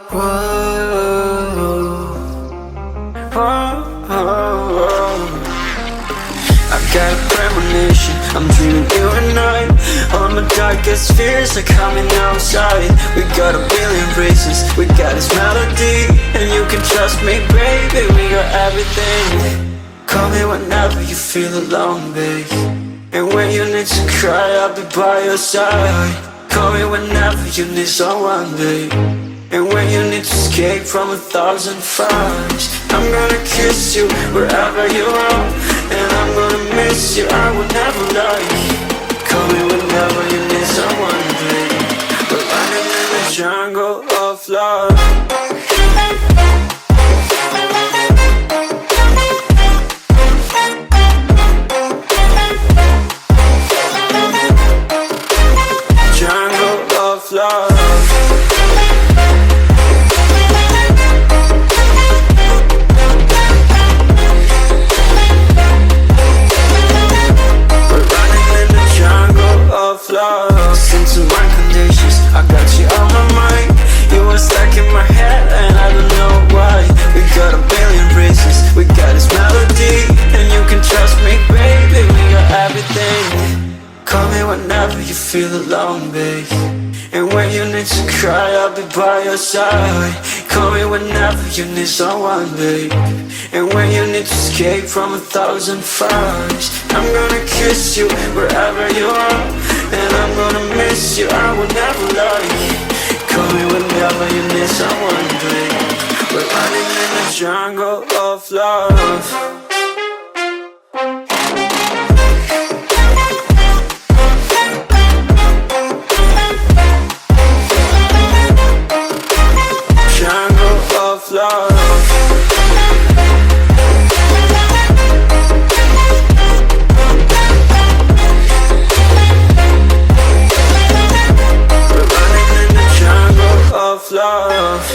Whoa, whoa. I got a premonition, I'm dreaming you and I. All my darkest fears are coming outside. We got a billion reasons, we got this melody. And you can trust me, baby, we got everything. Call me whenever you feel alone, babe. And when you need to cry, I'll be by your side. Call me whenever you need someone, babe. And when you need to escape from 1,000 fires, I'm gonna kiss you wherever you are. And I'm gonna miss you, I will never lie. Call me whenever you need someone, babe. We're running in the jungle of love. Love. We're running in the jungle of love. Listen to my conditions, I got you on my mind. You were stuck in my head and I don't know why. We got a billion reasons, we got this melody. And you can trust me, baby, we got everything. Call me whenever you feel alone, babe. And when you need to cry, I'll be by your side. Call me whenever you need someone, babe. And when you need to escape from 1,000 fires, I'm gonna kiss you wherever you are. And I'm gonna miss you, I will never lie. Call me whenever you need someone, babe. We're running in the jungle of love. Love. We're running in the jungle of love.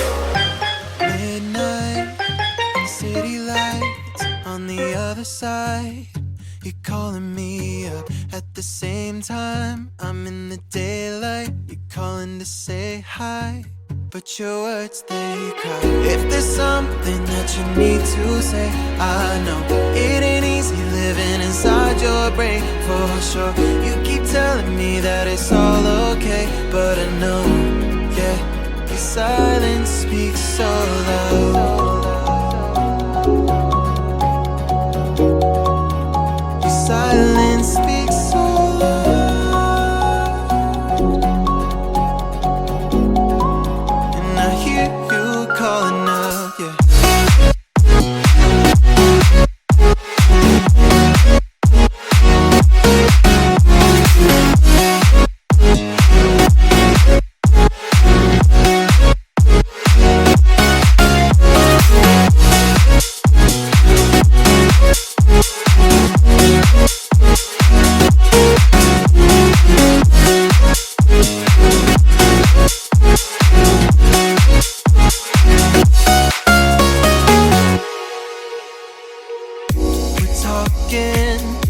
Midnight and city lights on the other side. You're calling me up at the same time. I'm in the daylight. You're calling to say hi, but your words, they cry. If there's something that you need to say, I know it ain't easy living inside your brain, for sure. You keep telling me that it's all okay, but I know, yeah, your silence speaks so loud. Your silence speaks so loud. Calling up, yeah.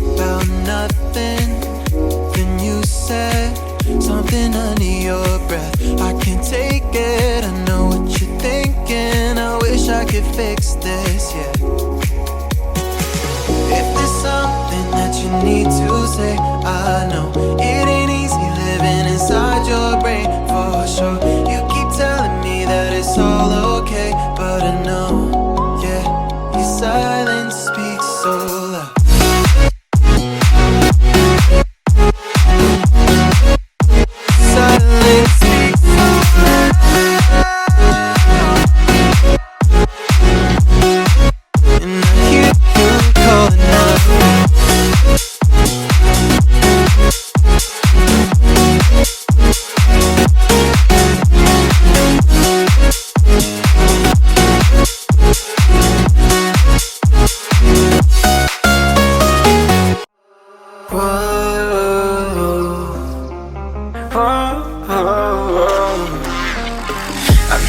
About nothing, then you said something under your breath. I can't take it, I know what you're thinking. I wish I could fix this, yeah. If there's something that you need to say, I know it ain't easy living inside your brain, for sure. You keep telling me that it's all okay, but I know, yeah, your silence speaks so loud.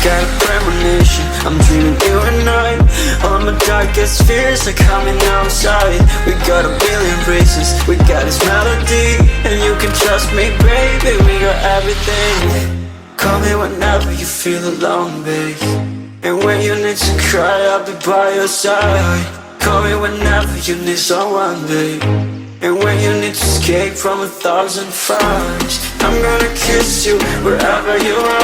Got a premonition, I'm dreaming you and I. All my darkest fears are coming outside. We got a billion reasons, we got this melody. And you can trust me, baby, we got everything. Call me whenever you feel alone, babe. And when you need to cry, I'll be by your side. Call me whenever you need someone, babe. And when you need to escape from 1,000 fires, I'm gonna kiss you wherever you are.